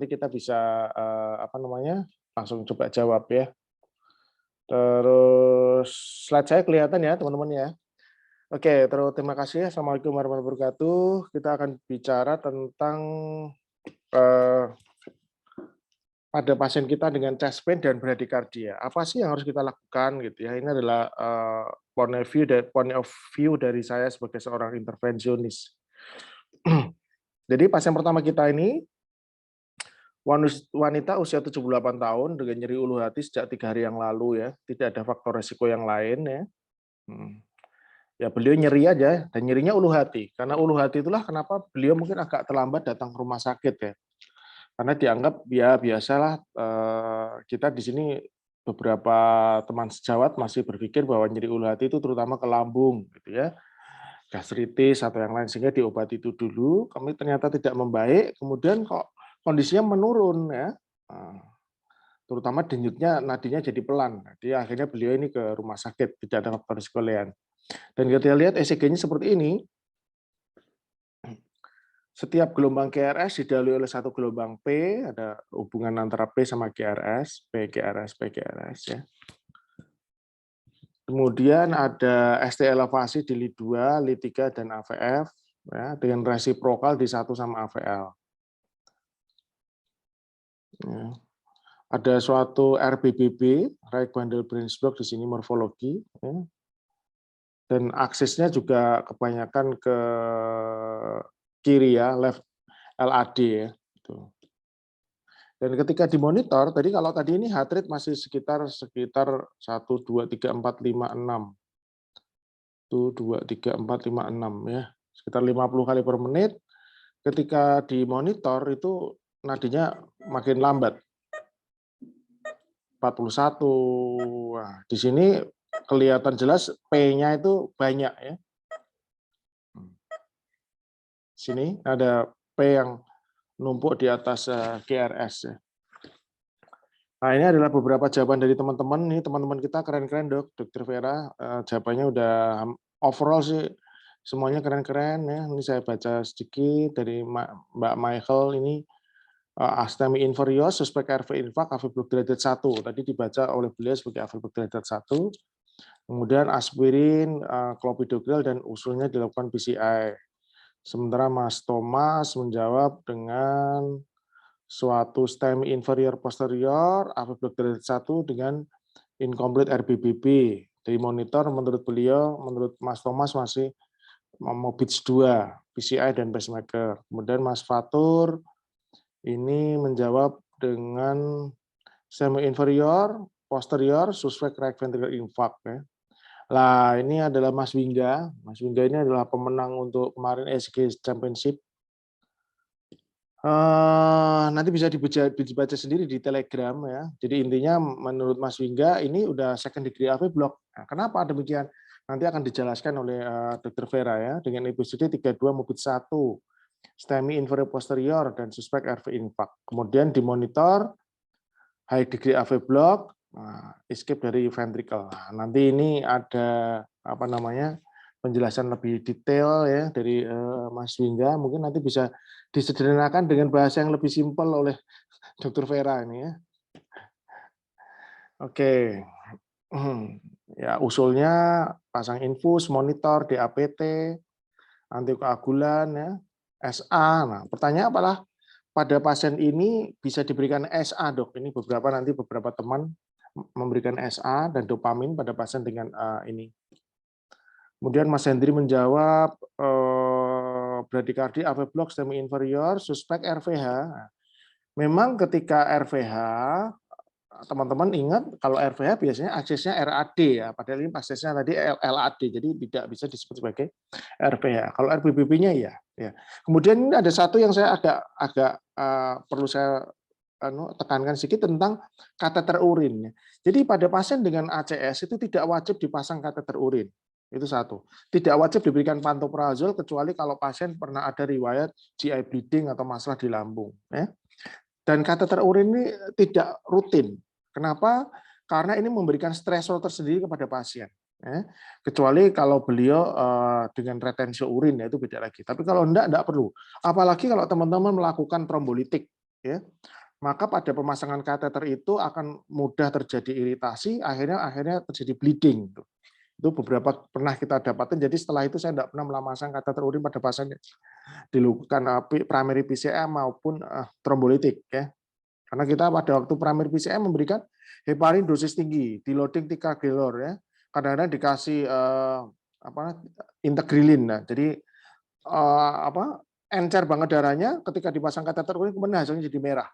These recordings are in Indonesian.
Nanti kita bisa apa namanya, langsung coba jawab ya. Terus slide saya kelihatan ya teman-teman ya. Oke, terus terima kasih ya. Assalamualaikum warahmatullahi wabarakatuh. Kita akan bicara tentang eh, pada pasien kita dengan chest pain dan bradycardia. Apa sih yang harus kita lakukan gitu ya? Ini adalah point of view dari saya sebagai seorang intervensionis. Jadi pasien pertama kita ini wanita usia 78 tahun dengan nyeri ulu hati sejak 3 hari yang lalu ya. Tidak ada faktor resiko yang lain ya. Hmm. Ya beliau nyeri aja dan nyerinya ulu hati. Karena ulu hati itulah kenapa beliau mungkin agak terlambat datang ke rumah sakit ya. Karena dianggap ya biasalah kita di sini beberapa teman sejawat masih berpikir bahwa nyeri ulu hati itu terutama ke lambung gitu ya. Gastritis atau yang lain sehingga diobati itu dulu, kami ternyata tidak membaik, kemudian kok kondisinya menurun ya. Terutama denyutnya nadinya jadi pelan. Jadi akhirnya beliau ini ke rumah sakit, tidak ada faktor risiko lain. Dan kita lihat ECG-nya seperti ini. Setiap gelombang GRS didahului oleh satu gelombang P, ada hubungan antara P sama GRS, P, GRS, P, GRS ya. Kemudian ada ST elevasi di LI2, LI3, dan AVF, ya, dengan resiprokal di 1 sama AVL. Ya. Ada suatu RBBB, right bundle branch block di sini morfologi, ya. Dan aksesnya juga kebanyakan ke kiri ya, left LAD ya. Dan ketika dimonitor, tadi kalau tadi ini heart rate masih sekitar 1, 2, 3, 4, 5, 6. 1, 2, 3, 4, 5, 6 ya. Sekitar 50 kali per menit. Ketika dimonitor itu nadinya makin lambat. 41. Nah, di sini kelihatan jelas P-nya itu banyak ya. Sini ada P yang numpuk di atas GRS ya. Nah, ini adalah beberapa jawaban dari teman-teman. Ini teman-teman kita keren-keren, Dokter Vera. Jawabannya udah overall sih semuanya keren-keren ya. Ini saya baca sedikit dari Mbak Michael ini. Astemi inferior, suspek RV infak, AV block derajat 1. Tadi dibaca oleh beliau sebagai AV block derajat 1. Kemudian aspirin, clopidogrel, dan usulnya dilakukan PCI. Sementara Mas Thomas menjawab dengan suatu STEMI inferior posterior, AV block derajat 1 dengan incomplete RBBB. Dari monitor menurut beliau, menurut Mas Thomas masih mau BITS 2, PCI dan pacemaker. Kemudian Mas Fatur ini menjawab dengan semi inferior, posterior, suspek right ventricular infarct ya. Lah ini adalah Mas Wingga. Mas Wingga ini adalah pemenang untuk kemarin ESG Championship. Nanti bisa dibaca sendiri di Telegram ya. Jadi intinya menurut Mas Wingga ini udah second degree AV block. Nah, kenapa demikian? Nanti akan dijelaskan oleh Dr. Vera ya dengan episode 32 mubit 1. STEMI inferior posterior dan suspek RV infarct. Kemudian dimonitor high degree AV block, escape dari ventricle. Nah, nanti ini ada apa namanya penjelasan lebih detail ya dari Mas Wingga. Mungkin nanti bisa disederhanakan dengan bahasa yang lebih simpel oleh Dr. Vera ini ya. Oke. Ya usulnya pasang infus, monitor, DAPT, antikoagulan ya. SA. Nah, pertanyaan apalah pada pasien ini bisa diberikan SA, Dok. Ini beberapa teman memberikan SA dan dopamin pada pasien dengan ini. Kemudian Mas Hendri menjawab bradykardi AV block semi inferior, suspek RVH. Memang ketika RVH teman-teman ingat kalau RVH biasanya aksesnya RAD ya, padahal ini aksesnya tadi LAD, jadi tidak bisa disebut sebagai RVH. Kalau RBBB-nya ya. Kemudian ini ada satu yang saya agak perlu saya tekankan sedikit tentang kateter urin. Jadi pada pasien dengan ACS itu tidak wajib dipasang kateter urin. Itu satu. Tidak wajib diberikan pantoprazol kecuali kalau pasien pernah ada riwayat GI bleeding atau masalah di lambung. Dan kateter urin ini tidak rutin. Kenapa? Karena ini memberikan stresor tersendiri kepada pasien. Kecuali kalau beliau dengan retensio urin, ya itu beda lagi. Tapi kalau enggak perlu. Apalagi kalau teman-teman melakukan trombolitik. ya, maka pada pemasangan kateter itu akan mudah terjadi iritasi, akhirnya terjadi bleeding. Itu beberapa pernah kita dapatkan. Jadi setelah itu saya tidak pernah memasang kateter urin pada pasien dilakukan primary PCM maupun trombolitik, ya. Karena kita pada waktu primary PCM memberikan heparin dosis tinggi, di loading 3 galor, ya. Kadang-kadang dikasih integrilin. Nah, jadi encer banget darahnya, ketika dipasang kateter urin kemudian hasilnya jadi merah.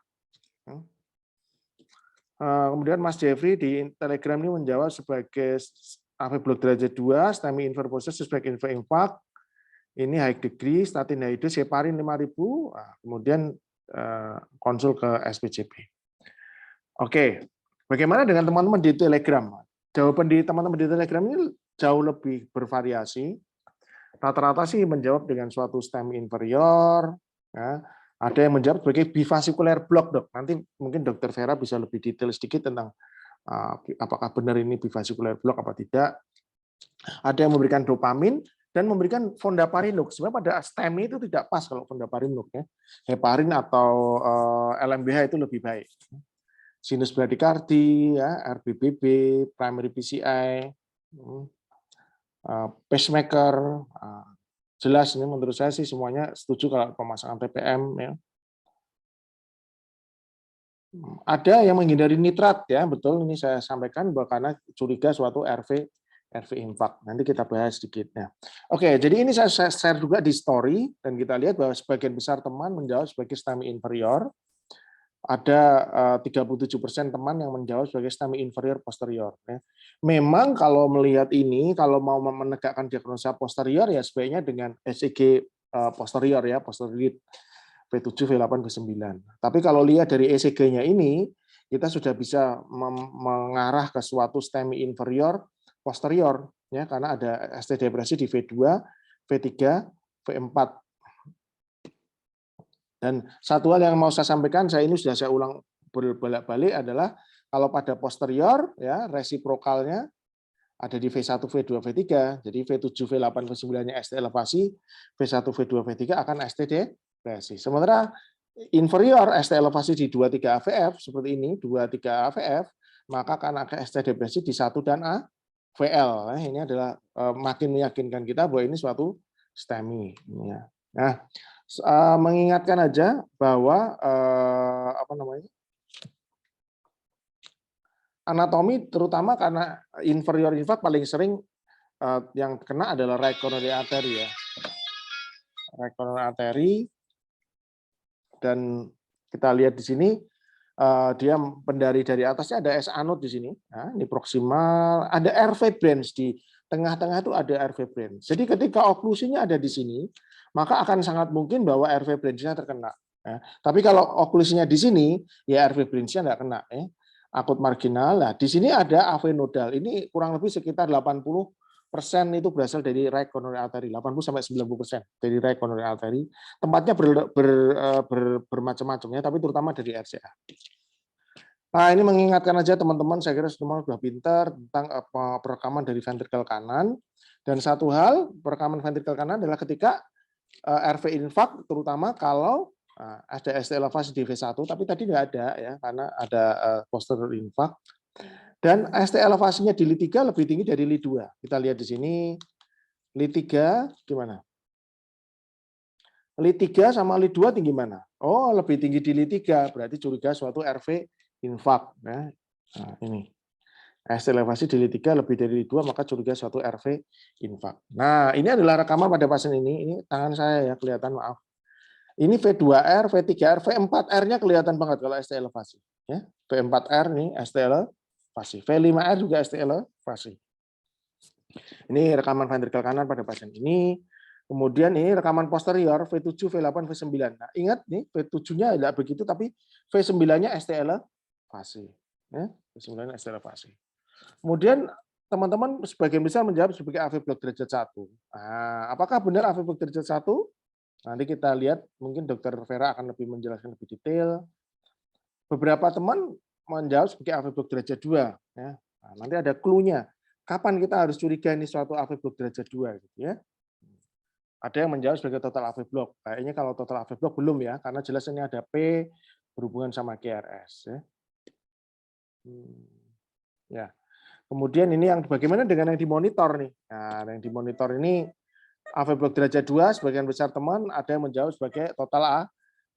Kemudian Mas Jeffrey di Telegram ini menjawab sebagai AV block derajat 2, STEMI infarktose sebagai infak, ini high degree, statin high dose, heparin 5.000, kemudian konsul ke SPCP. Oke, bagaimana dengan teman-teman di Telegram? Jawaban di teman-teman di Telegram ini jauh lebih bervariasi. Rata-rata sih menjawab dengan suatu STEMI inferior, ya. Ada yang menjawab sebagai bivasikular block, Dok. Nanti mungkin Dokter Vera bisa lebih detail sedikit tentang apakah benar ini bivasikular block apa tidak. Ada yang memberikan dopamin dan memberikan fondaparinux. Sebenarnya pada STEMI itu tidak pas kalau fondaparinux, ya. Heparin atau LMBH itu lebih baik. Sinus bradikardi, ya, RBBB, primary PCI, pacemaker, jelas ini menurut saya sih semuanya setuju kalau pemasangan TPM, ya. Ada yang menghindari nitrat, ya, betul ini saya sampaikan bahwa karena curiga suatu RV infak. Nanti kita bahas sedikitnya. Oke, jadi ini saya share juga di story dan kita lihat bahwa sebagian besar teman menjawab sebagai STEMI inferior. Ada 37% teman yang menjawab sebagai STEMI inferior posterior. Ya. Memang kalau melihat ini, kalau mau menegakkan diagnosa posterior ya sebaiknya dengan ECG posterior, ya, posterior V7, V8, V9. Tapi kalau lihat dari ECG-nya ini, kita sudah bisa mengarah ke suatu STEMI inferior posterior, ya, karena ada ST depresi di V2, V3, V4. Dan satu hal yang mau saya sampaikan, ini sudah saya ulang berbolak-balik adalah kalau pada posterior, ya, resiprokalnya ada di V1, V2, V3. Jadi V7, V8, V9-nya ST elevasi, V1, V2, V3 akan ST depresi. Sementara inferior ST elevasi di 2,3 AVF seperti ini, 2,3 AVF, maka akan ada ST depresi di 1 dan AVL. Nah, ini adalah makin meyakinkan kita bahwa ini suatu STEMI. Nah, mengingatkan aja bahwa anatomi terutama karena inferior infak paling sering yang kena adalah right coronary artery, ya. Right coronary artery, dan kita lihat di sini dia pendari dari atasnya ada S anode di sini. Nah, ini proximal, ada RV branch di tengah-tengah itu ada RV branch. Jadi ketika oklusinya ada di sini, maka akan sangat mungkin bahwa RV branch-nya terkena. Ya. Tapi kalau oklusinya di sini, ya RV branch-nya nggak kena. Ya. Akut marginal. Nah, di sini ada AV nodal. Ini kurang lebih sekitar 80% itu berasal dari right coronary artery, 80-90% dari right coronary artery. Tempatnya bermacam-macamnya, tapi terutama dari RCA. Nah, ini mengingatkan aja teman-teman, saya kira semua sudah pintar tentang perekaman dari ventrikel kanan. Dan satu hal, perekaman ventrikel kanan adalah ketika RV infak, terutama kalau ada ST elevasi di V1, tapi tadi nggak ada, ya, karena ada posterior infak. Dan ST elevasinya di LI3 lebih tinggi dari LI2. Kita lihat di sini, LI3 gimana? LI3 sama LI2 tinggi mana? Oh, lebih tinggi di LI3, berarti curiga suatu RV infak. Nah, ini. ST elevasi di LI3 lebih dari LI2, maka curiga suatu RV infak. Nah, ini adalah rekaman pada pasien ini. Ini tangan saya, ya, kelihatan, maaf. Ini V2R, V3R, V4R-nya kelihatan banget kalau ST elevasi. Ya. V4R nih ST elevasi. V5R juga ST elevasi. Ini rekaman ventrikel kanan pada pasien ini. Kemudian ini rekaman posterior V7, V8, V9. Nah, ingat nih V7-nya tidak begitu, tapi V9-nya ST elevasi. Ya, V9-nya ST elevasi. Kemudian teman-teman sebagian besar menjawab sebagai AV block derajat 1. Nah, apakah benar AV block derajat 1? Nanti kita lihat, mungkin Dokter Vera akan lebih menjelaskan lebih detail. Beberapa teman menjawab sebagai AV block derajat 2. Ya. Nah, nanti ada clue-nya. Kapan kita harus curiga ini suatu AV block derajat 2? Gitu, ya. Ada yang menjawab sebagai total AV block. Kayaknya kalau total AV block belum, ya, karena jelas ini ada P, berhubungan sama QRS ya. Ya. Kemudian ini yang bagaimana dengan yang dimonitor nih? Nah, yang dimonitor ini AV block derajat 2, sebagian besar teman ada yang menjawab sebagai total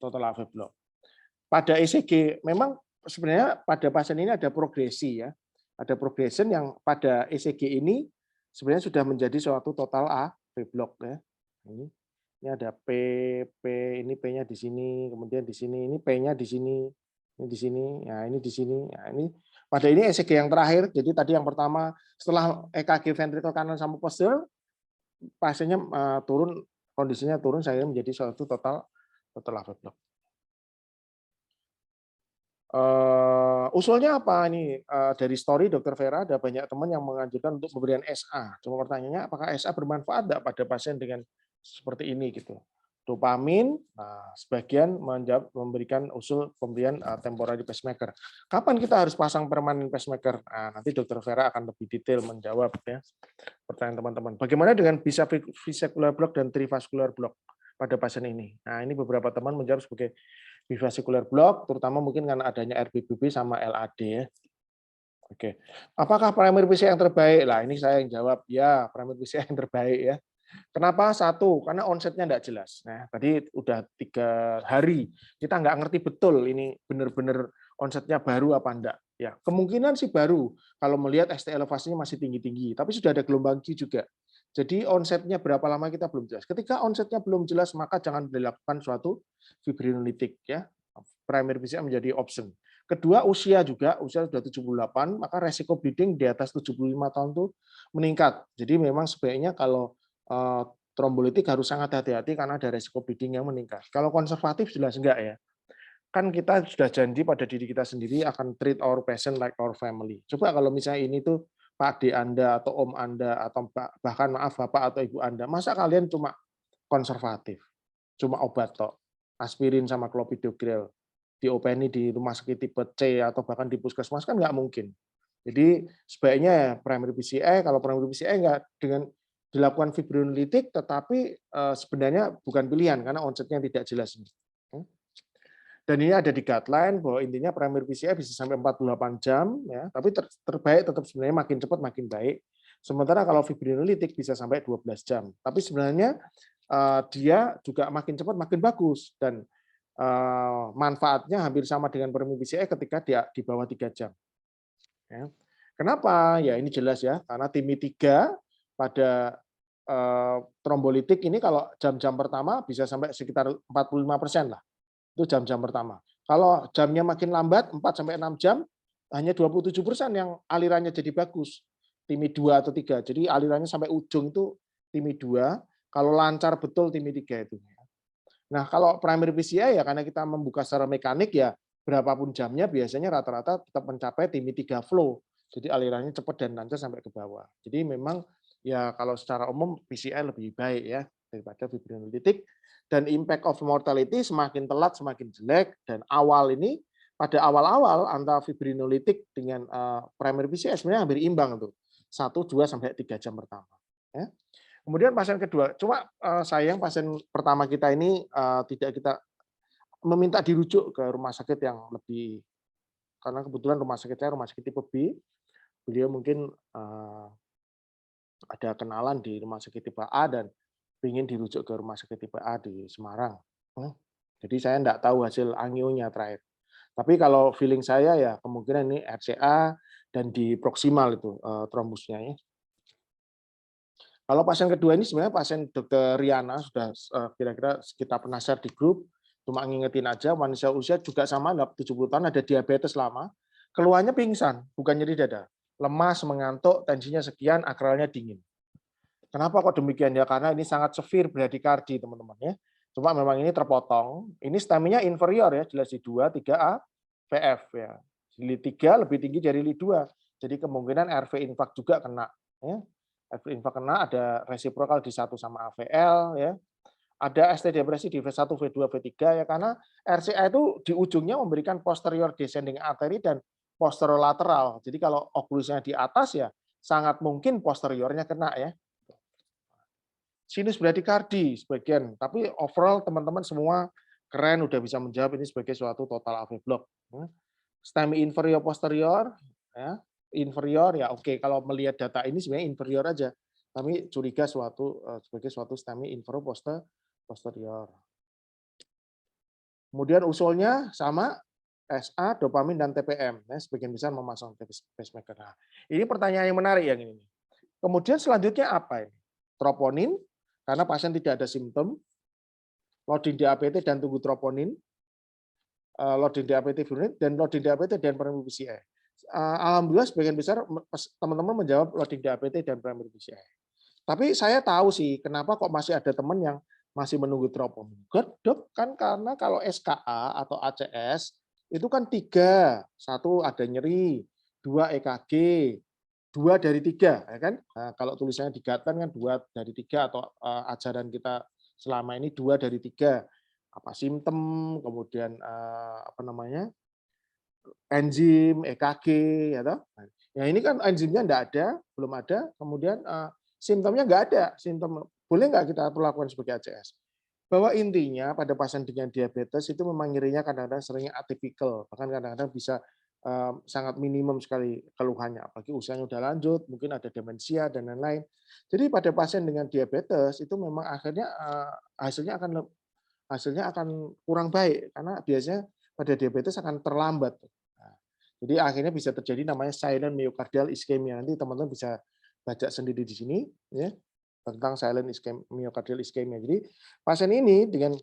AV block. Pada ECG memang sebenarnya pada pasien ini ada progresi ya. Ada progression yang pada ECG ini sebenarnya sudah menjadi suatu total AV block ya. Ini ada P, ini P-nya di sini, kemudian di sini, ini P-nya di sini, ini di sini, ya ini di sini. Ya, ini pada ini ECG yang terakhir. Jadi tadi yang pertama setelah EKG ventricle kanan sama posterior, pasiennya turun, kondisinya turun, saya menjadi suatu total AV block. Usulnya apa ini? Dari story Dr. Vera ada banyak teman yang mengajukan untuk pemberian SA. Cuma pertanyaannya apakah SA bermanfaat tidak pada pasien dengan seperti ini gitu. Dopamin, nah, sebagian memberikan usul pemberian temporary pacemaker. Kapan kita harus pasang permanent pacemaker? Nah, nanti Dr. Vera akan lebih detail menjawab ya pertanyaan teman-teman. Bagaimana dengan bivascular block dan trivascular block pada pasien ini? Nah, ini beberapa teman menjawab sebagai bivascular block, terutama mungkin karena adanya RBBB sama LAD ya. Oke. Apakah primary PCI yang terbaik? Lah, ini saya yang jawab, ya, primary PCI yang terbaik ya. Kenapa? Satu, karena onsetnya tidak jelas. Nah, tadi udah 3 hari, kita nggak ngerti betul ini benar-benar onsetnya baru apa enggak. Ya, kemungkinan sih baru kalau melihat ST elevasinya masih tinggi-tinggi, tapi sudah ada gelombang Q juga. Jadi onsetnya berapa lama kita belum jelas. Ketika onsetnya belum jelas, maka jangan dilakukan suatu fibrinolitik ya. Primary PCI menjadi option. Kedua, usia juga, usia sudah 78, maka resiko bleeding di atas 75 tahun itu meningkat. Jadi memang sebaiknya kalau trombolitik harus sangat hati-hati karena ada resiko bleeding yang meningkat. Kalau konservatif jelas enggak ya. Kan kita sudah janji pada diri kita sendiri akan treat our patient like our family. Coba kalau misalnya ini tuh Pak D Anda atau Om Anda atau bahkan maaf Bapak atau Ibu Anda, masa kalian cuma konservatif, cuma obat tok, aspirin sama clopidogrel, diopeni di rumah sakit tipe C atau bahkan di puskesmas kan nggak mungkin. Jadi sebaiknya ya primary PCI, kalau primary PCI nggak dengan dilakukan fibrinolitik, tetapi sebenarnya bukan pilihan karena onsetnya tidak jelas. Dan ini ada di guideline bahwa intinya primary PCI bisa sampai 48 jam, ya, tapi terbaik tetap sebenarnya makin cepat makin baik. Sementara kalau fibrinolitik bisa sampai 12 jam. Tapi sebenarnya dia juga makin cepat makin bagus dan manfaatnya hampir sama dengan primary PCI ketika dia di bawah 3 jam. Ya. Kenapa? Ya ini jelas ya, karena TIMI 3 pada trombolitik ini kalau jam-jam pertama bisa sampai sekitar 45% lah. Itu jam-jam pertama. Kalau jamnya makin lambat, 4-6 jam, hanya 27% yang alirannya jadi bagus. TIMI 2 atau 3. Jadi alirannya sampai ujung itu TIMI 2, kalau lancar betul TIMI 3 itu. Nah, kalau primary PCI ya karena kita membuka secara mekanik ya berapapun jamnya biasanya rata-rata tetap mencapai TIMI 3 flow. Jadi alirannya cepat dan lancar sampai ke bawah. Jadi memang ya kalau secara umum PCI lebih baik ya daripada fibrinolitik. Dan impact of mortality semakin telat semakin jelek, dan awal ini pada awal-awal antara fibrinolitik dengan primary PCI sebenarnya hampir imbang tuh. 1, 2 sampai 3 jam pertama. Ya. Kemudian pasien kedua, cuma sayang pasien pertama kita ini tidak kita meminta dirujuk ke rumah sakit yang lebih, karena kebetulan rumah sakitnya rumah sakit tipe B. Beliau mungkin ada kenalan di rumah sakit tipe A dan ingin dirujuk ke rumah sakit tipe A di Semarang. Jadi saya enggak tahu hasil angionya terakhir. Tapi kalau feeling saya ya kemungkinan ini RCA dan di proksimal itu trombusnya ya. Kalau pasien kedua ini sebenarnya pasien Dr. Riana sudah kira-kira kita pernah share di grup, cuma ngingetin aja manusia usia juga sama 70 tahun ada diabetes lama, keluarnya pingsan, bukan nyeri dada, lemas, mengantuk, tensinya sekian, akralnya dingin. Kenapa kok demikian ya? Karena ini sangat severe bradikardi teman-teman ya. Cuma memang ini terpotong. Ini stamina inferior ya, jelas di 2, 3A, VF ya. Li 3 lebih tinggi dari Li 2. Jadi kemungkinan RV infark juga kena ya. RV infark kena, ada resiprokal di 1 sama AVL ya. Ada ST depresi di V1, V2, V3 ya, karena RCA itu di ujungnya memberikan posterior descending artery dan posterolateral. Jadi kalau oklusnya di atas ya sangat mungkin posteriornya kena ya. Sinus bradikardi sebagian, tapi overall teman-teman semua keren, udah bisa menjawab ini sebagai suatu total AV block. STEMI inferior posterior, ya, inferior ya oke, kalau melihat data ini sebenarnya inferior aja, kami curiga sebagai suatu STEMI inferior posterior. Kemudian usulnya sama SA, dopamin, dan TPM. Ya, sebagian besar memasang pacemaker. Nah, ini pertanyaan yang menarik yang ini. Kemudian selanjutnya apa ini? Troponin, karena pasien tidak ada simptom, loading DAPT dan tunggu troponin, loading DAPT unit, dan loading DAPT dan primary PCI. Alhamdulillah sebagian besar teman-teman menjawab loading DAPT dan primary PCI. Tapi saya tahu sih kenapa kok masih ada teman yang masih menunggu troponin. Dok, kan karena kalau SKA atau ACS itu kan 3, 1 ada nyeri, 2 EKG, 2 dari 3, ya kan? Nah, kalau tulisannya di guideline kan 2 dari 3 atau ajaran kita selama ini 2 dari 3. Apa simptom, kemudian apa namanya? Enzim, EKG, ya toh. Ya ini kan enzimnya enggak ada, belum ada, kemudian simptomnya enggak ada, simptom boleh nggak kita perlakukan sebagai ACS? Bahwa intinya pada pasien dengan diabetes itu memang nyerinya kadang-kadang seringnya atipikal, bahkan kadang-kadang bisa sangat minimum sekali keluhannya, apalagi usianya udah lanjut, mungkin ada demensia dan lain-lain. Jadi pada pasien dengan diabetes itu memang akhirnya hasilnya akan kurang baik karena biasanya pada diabetes akan terlambat. Nah, jadi akhirnya bisa terjadi namanya silent myocardial ischemia. Nanti teman-teman bisa baca sendiri di sini ya tentang silent myocardial ischemia. Jadi pasien ini dengan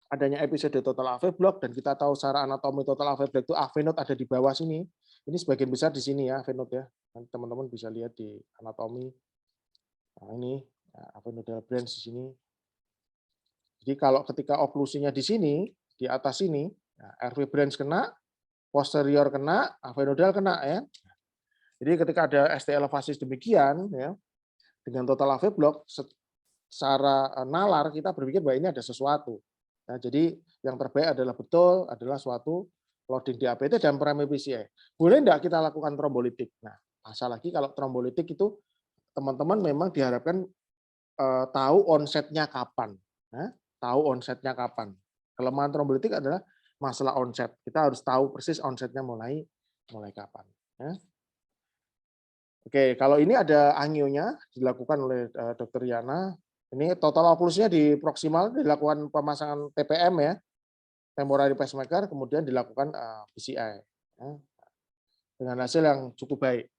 adanya episode total AV block dan kita tahu secara anatomi total AV block itu AV node ada di bawah sini. Ini sebagian besar di sini ya AV node ya. Nanti teman-teman bisa lihat di anatomi. Nah, ini AV nodal branch di sini. Jadi kalau ketika oklusinya di sini, di atas sini, RV branch kena, posterior kena, AV nodal kena ya. Jadi ketika ada ST elevasi demikian ya, dengan total AV block secara nalar kita berpikir bahwa ini ada sesuatu. Nah, jadi yang terbaik adalah suatu loading DAPT dan primary PCI. Boleh enggak kita lakukan trombolitik? Nah, pasal lagi kalau trombolitik itu teman-teman memang diharapkan tahu onsetnya kapan. Nah, tahu onsetnya kapan. Kelemahan trombolitik adalah masalah onset. Kita harus tahu persis onsetnya mulai kapan. Ya. Oke, kalau ini ada angionya dilakukan oleh Dr. Yana. Ini total oklusinya di proksimal dilakukan pemasangan TPM ya, temporary pacemaker, kemudian dilakukan PCI ya, dengan hasil yang cukup baik.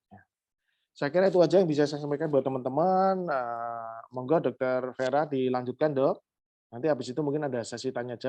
Saya kira itu aja yang bisa saya sampaikan buat teman-teman. Monggo Dr. Vera dilanjutkan dok. Nanti habis itu mungkin ada sesi tanya jawab.